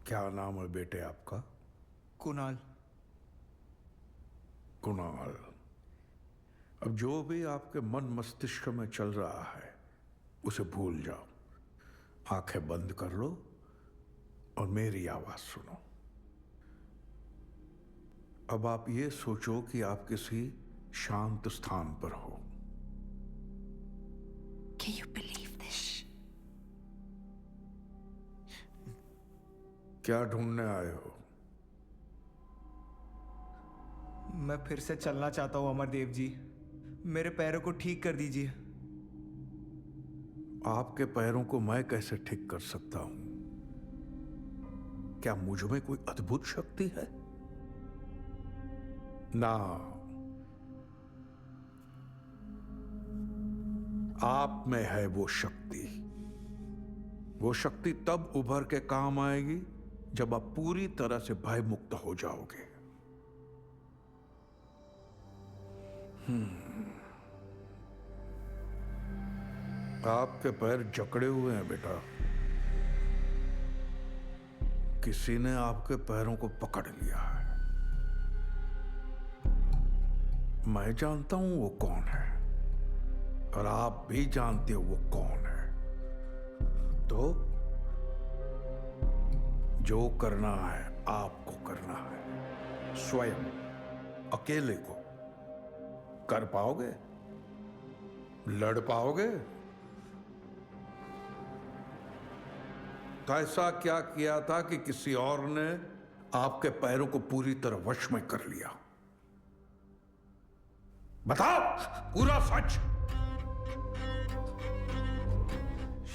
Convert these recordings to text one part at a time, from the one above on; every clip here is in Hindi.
क्या नाम है बेटे आपका? कुणाल। कुणाल। अब जो भी आपके मन मस्तिष्क में चल रहा है उसे भूल जाओ। आंखें बंद कर लो और मेरी आवाज सुनो। अब आप ये सोचो कि आप किसी शांत स्थान पर हो। Can you believe this? क्या ढूंढने आए हो? मैं फिर से चलना चाहता हूँ अमरदेव जी। मेरे पैरों को ठीक कर दीजिए। आपके पैरों को मैं कैसे ठीक कर सकता हूं? क्या मुझ में कोई अद्भुत शक्ति है? ना, आप में है वो शक्ति। वो शक्ति तब उभर के काम आएगी जब आप पूरी तरह से भय मुक्त हो जाओगे। आपके पैर जकड़े हुए हैं बेटा। किसी ने आपके पैरों को पकड़ लिया है। मैं जानता हूं वो कौन है और आप भी जानते हो वो कौन है। तो जो करना है आपको करना है, स्वयं अकेले को। कर पाओगे? लड़ पाओगे? तो ऐसा क्या किया था कि किसी और ने आपके पैरों को पूरी तरह वश में कर लिया? बताओ पूरा सच।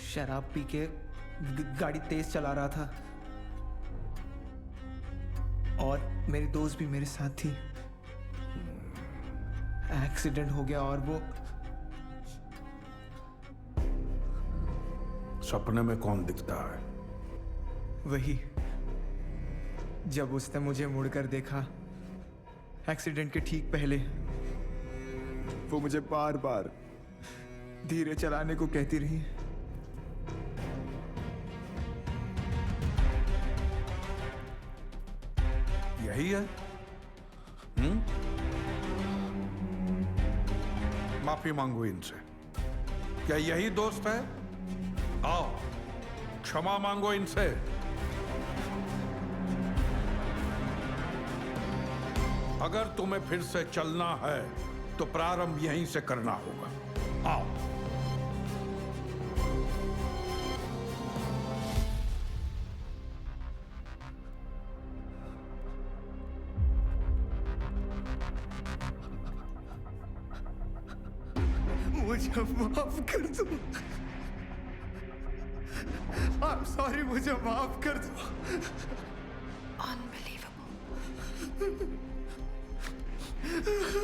शराब पी के गाड़ी तेज चला रहा था और मेरी दोस्त भी मेरे साथ थी। एक्सीडेंट हो गया और वो सपने में कौन दिखता है? वही, जब उसने मुझे मुड़कर देखा एक्सीडेंट के ठीक पहले, वो मुझे बार बार धीरे चलाने को कहती रही। यही है? माफी मांगो इनसे। क्या यही दोस्त है? आओ क्षमा मांगो इनसे। अगर तुम्हें फिर से चलना है तो प्रारंभ यहीं से करना होगा। आओ। मुझे माफ कर दो। I'm sorry, मुझे माफ कर दो। Unbelievable.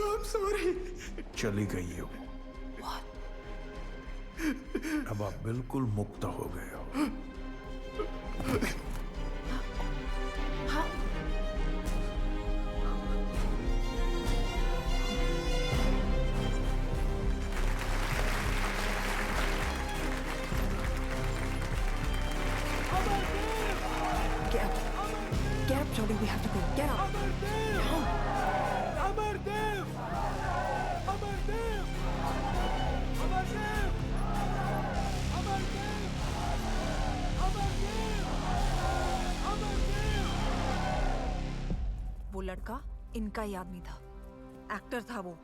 I'm sorry. चली गई हो। What? अब आप बिल्कुल मुक्त हो गए हो। How? Get up. Get up, Jolly. We have to go. Get up. Amardev! Amardev! Amardev! Amardev! Amardev! Amardev! वो लड़का इनका ही आदमी था। एक्टर था वो।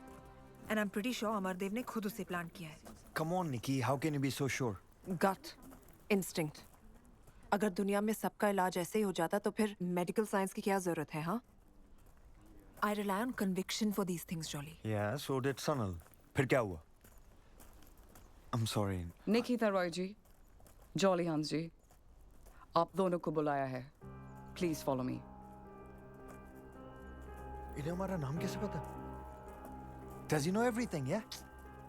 And I am pretty sure Amardev ने खुद उसे प्लान किया है। Come on, Nikki. How can you be so sure? Gut instinct. अगर दुनिया में सबका इलाज ऐसे ही हो जाता तो फिर मेडिकल साइंस की क्या जरूरत है? हाँ, I rely on conviction for these things Jolly. Yeah, so did Sanal. फिर क्या हुआ? I'm sorry. निकिता रॉय जी, जॉली हंस जी, आप दोनों को बुलाया है। Please follow me. इन्हें हमारा नाम कैसे पता? Does he know everything? Yeah.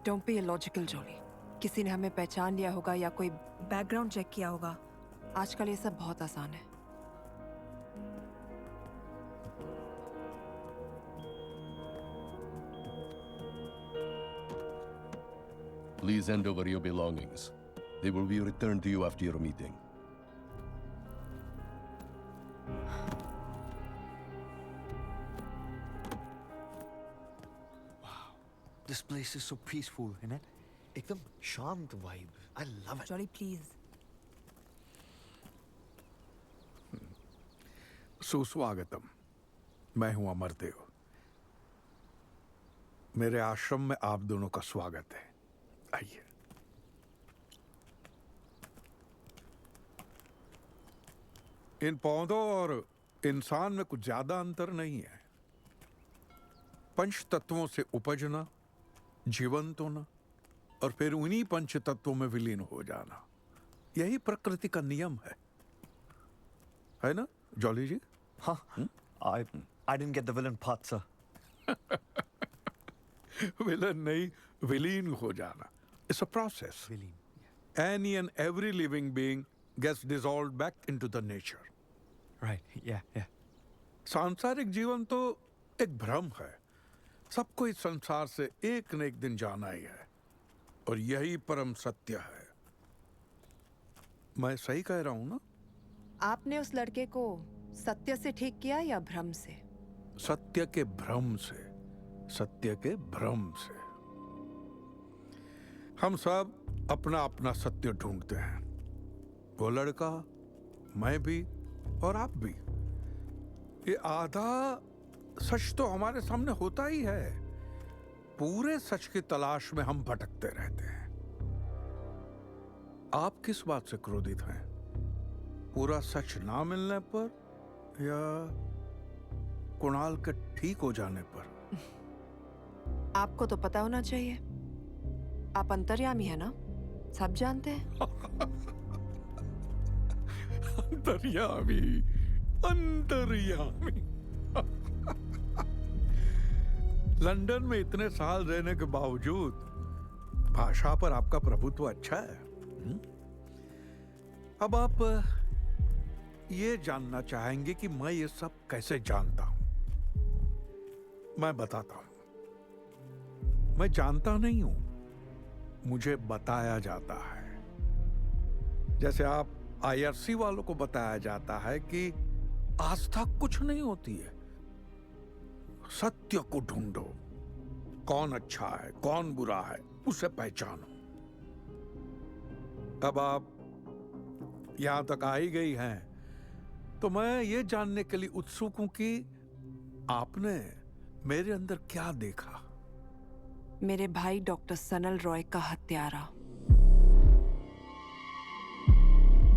Don't be illogical jolly. किसी ने हमें पहचान लिया होगा या कोई बैकग्राउंड चेक किया होगा। आजकल ये सब बहुत आसान है। Please hand over your belongings. They will be returned to you after your meeting. This place is so peaceful, isn't it? एकदम शांत vibe. I love it. Jolly, please. सुस्वागतम। मैं हूं अमरदेव। मेरे आश्रम में आप दोनों का स्वागत है। आइए। इन पौधों और इंसान में कुछ ज्यादा अंतर नहीं है। पंच तत्वों से उपजना, जीवंत होना और फिर उन्हीं पंच तत्वों में विलीन हो जाना, यही प्रकृति का नियम है ना Jolly ji? Huh? I didn't get the villain part, sir. Villain नहीं, विलीन हो जाना। It's a process. Villain. Any and every living being gets dissolved back into the nature. Right. Yeah. सांसारिक जीवन तो एक भ्रम है। सबको इस संसार से एक न एक दिन जाना ही है और यही परम सत्य है। मैं सही कह रहा हूं ना? आपने उस लड़के को सत्य से ठीक किया या भ्रम से? सत्य के भ्रम से। सत्य के भ्रम से। हम सब अपना अपना सत्य ढूंढते हैं। वो लड़का, मैं भी और आप भी। ये आधा सच तो हमारे सामने होता ही है। पूरे सच की तलाश में हम भटकते रहते हैं। आप किस बात से क्रोधित हैं? पूरा सच ना मिलने पर या कुणाल के ठीक हो जाने पर? आपको तो पता होना चाहिए। आप अंतर्यामी है ना? सब जानते हैं। अंतर्यामी, अंतर्यामी। लंदन में इतने साल रहने के बावजूद भाषा पर आपका प्रभुत्व अच्छा है। अब आप ये जानना चाहेंगे कि मैं ये सब कैसे जानता हूं। मैं बताता हूं। मैं जानता नहीं हूं, मुझे बताया जाता है। जैसे आप IRC वालों को बताया जाता है कि आस्था कुछ नहीं होती है। सत्य को ढूंढो। कौन अच्छा है, कौन बुरा है, उसे पहचानो। अब आप यहां तक आ ही गई हैं, तो मैं ये जानने के लिए उत्सुक हूं कि आपने मेरे अंदर क्या देखा। मेरे भाई डॉक्टर सनल रॉय का हत्यारा,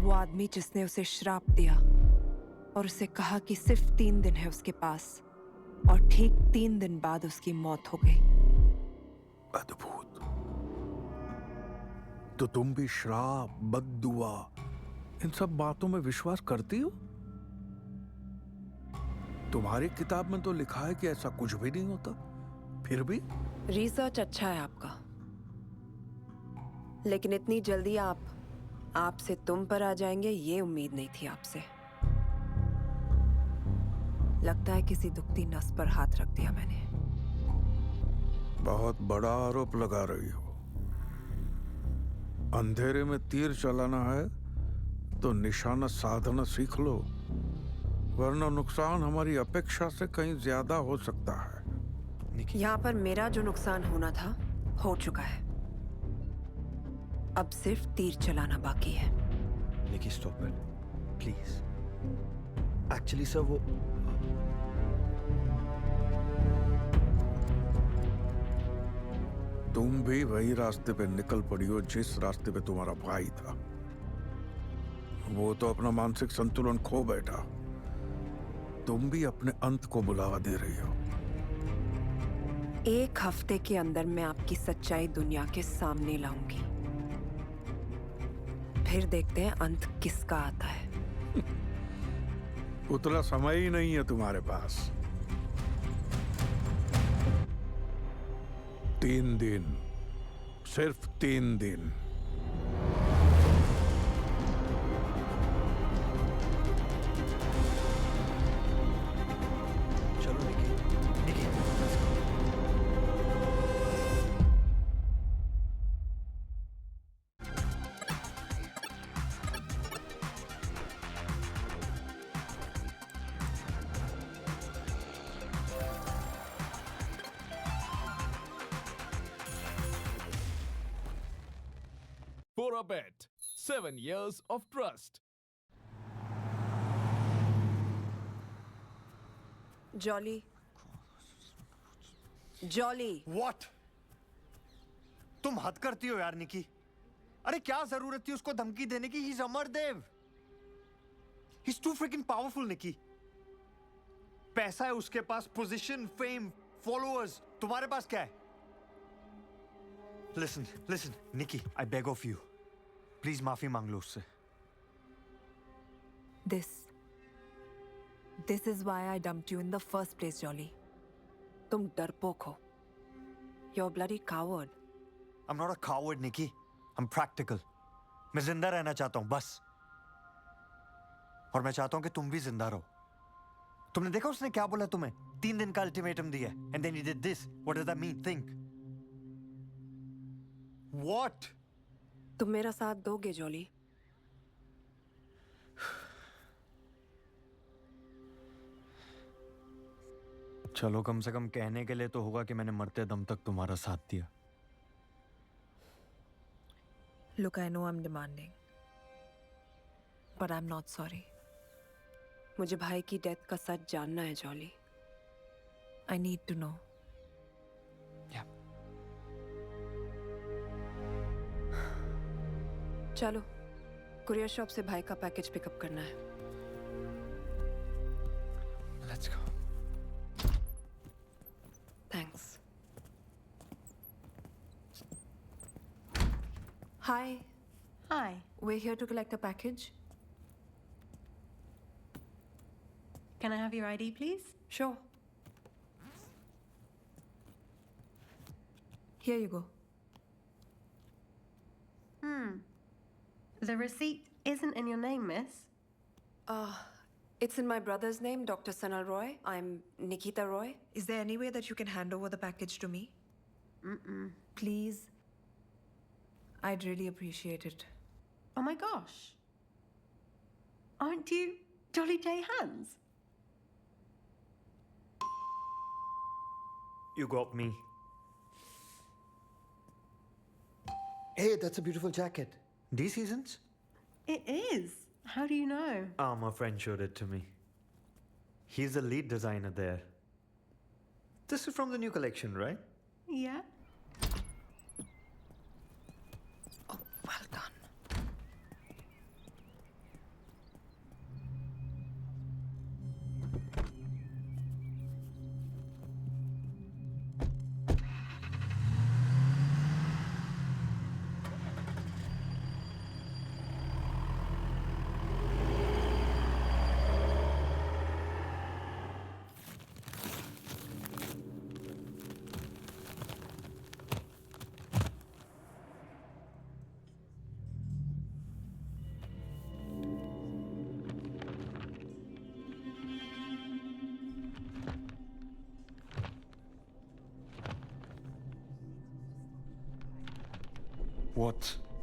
वो आदमी जिसने उसे श्राप दिया और उसे कहा कि सिर्फ 3 दिन है उसके पास और ठीक 3 दिन बाद उसकी मौत हो गई। अद्भुत। तो तुम भी श्राप, बद्दुआ, इन सब बातों में विश्वास करती हो? तुम्हारी किताब में तो लिखा है कि ऐसा कुछ भी नहीं होता, फिर भी? रिसर्च अच्छा है आपका, लेकिन इतनी जल्दी आपसे तुम पर आ जाएंगे ये उम्मीद नहीं थी आपसे। लगता है किसी दुखती नस पर हाथ रख दिया मैंने। बहुत बड़ा आरोप लगा रही हो। अंधेरे में तीर चलाना है तो निशाना साधना सीख लो, वरना नुकसान हमारी अपेक्षा से कहीं ज्यादा हो सकता है। यहाँ पर मेरा जो नुकसान होना था हो चुका है। अब सिर्फ तीर चलाना बाकी है। Nikki, stop it. Please. Actually, sir, वो तुम भी वही रास्ते पे निकल पड़ी हो जिस रास्ते पे तुम्हारा भाई था। वो तो अपना मानसिक संतुलन खो बैठा। तुम भी अपने अंत को बुलावा दे रही हो। 1 हफ्ते के अंदर मैं आपकी सच्चाई दुनिया के सामने लाऊंगी। फिर देखते हैं अंत किसका आता है। उतना समय ही नहीं है तुम्हारे पास। 3 दिन, सिर्फ 3 दिन। चलो निकी, let's go. for a bet. 7 years of trust. Jolly. Jolly. What? तुम हद करती हो यार निकी। अरे क्या जरूरत थी उसको धमकी देने की? He's Amardev. He's too freaking powerful, निकी। पैसा है उसके पास, पोजीशन, फेम, फॉलोअर्स। तुम्हारे पास क्या है? Listen, Nikki, I beg of you. Please माफी मांग लो उससे। This is why I dumped you in the first place, Jolly. तुम डरपोक हो. You're a bloody coward. I'm not a coward, Nikki. I'm practical. मैं जिंदा रहना चाहता हूं, बस। और मैं चाहता हूं कि तुम भी जिंदा रहो। तुमने देखा उसने क्या बोला तुम्हें? 3 दिन का अल्टीमेटम दिया। And then he did this. What does that mean? Think. What? तुम मेरा साथ दोगे, जॉली? चलो कम से कम कहने के लिए तो होगा कि मैंने मरते दम तक तुम्हारा साथ दिया। Look, I know I'm demanding, but I'm not sorry. मुझे भाई की डेथ का सच जानना है, jolly. I need to know. Yeah. चलो, कुरियर शॉप से भाई का पैकेज पिकअप करना है. Let's go. Thanks. Hi. Hi. We're here to collect a package. Can I have your ID, please? Sure. Here you go. The receipt isn't in your name, miss. It's in my brother's name, Dr. Sanal Roy. I'm Nikita Roy. Is there any way that you can hand over the package to me? Please. I'd really appreciate it. Oh my gosh. Aren't you Jolly J. Hands? You got me. Hey, that's a beautiful jacket. These seasons? It is. How do you know? My friend showed it to me. He's the lead designer there. This is from the new collection, right? Yeah. Oh, well done.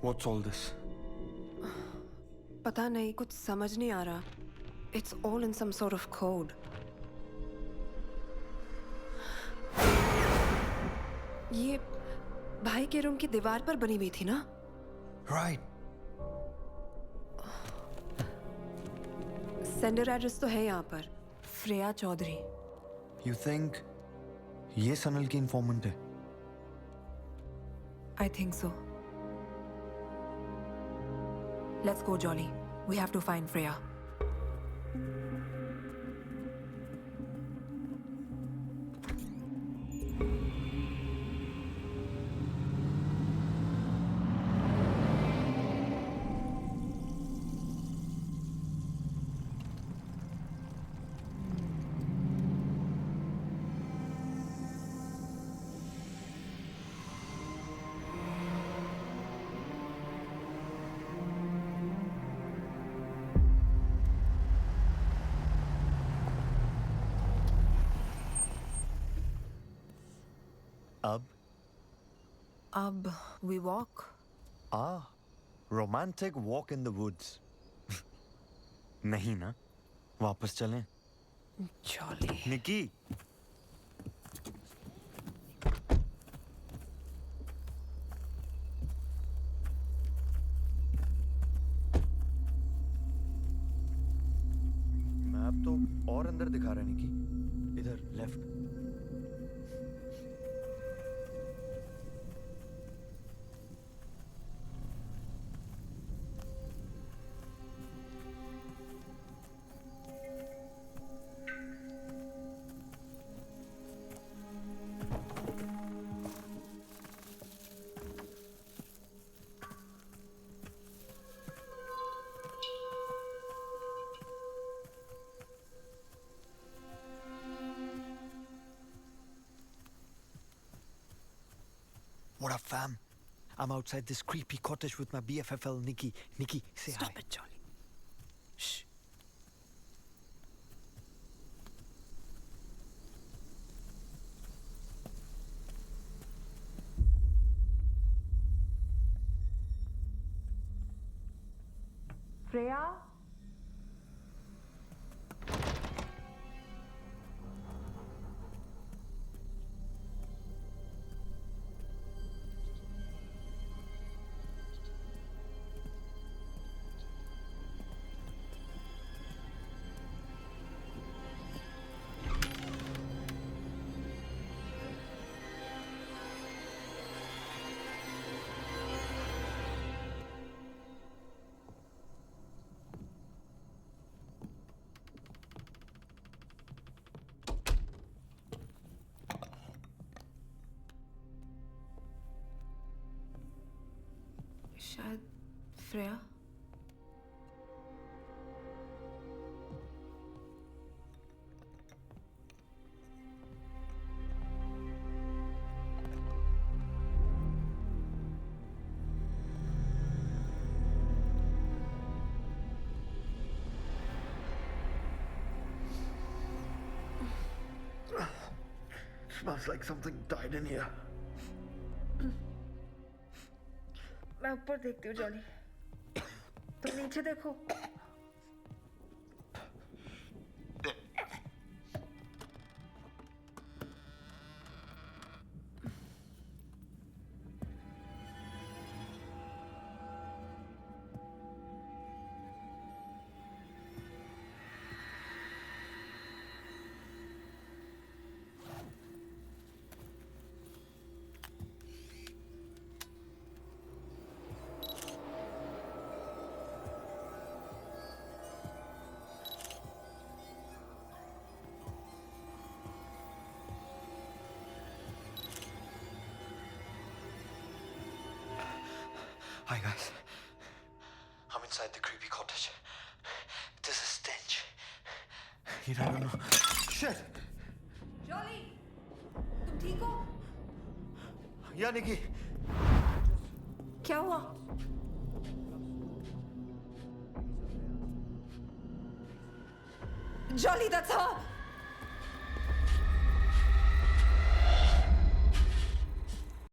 What's all this? पता नहीं, कुछ समझ नहीं आ रहा. It's all in some sort of code. ये भाई के रूम की दीवार पर बनी हुई थी ना? Right. सेंडर एड्रेस तो है यहाँ पर. श्रेया चौधरी. You think ये सनल की इन्फॉर्मेंट है? I think so. Let's go, Jolly. We have to find Freya. अब we walk. Romantic walk in the woods. नहीं ना, वापस चलें. Jolly. निकी. और अंदर दिखा रहा है निकी, इधर left. What up, fam? I'm outside this creepy cottage with my BFFL, Nikki. Nikki, say hi. Stop it, Jolly. Shh. Freya? शायद Freya. Smells like something died in here. मैं ऊपर देखती हूँ जॉली, तुम नीचे देखो। Hi, guys. I'm inside the creepy cottage. There's a stench. You don't know. Shit! Jolly, तुम ठीक हो? Yeah, Nikki. क्या हुआ? Jolly, that's her.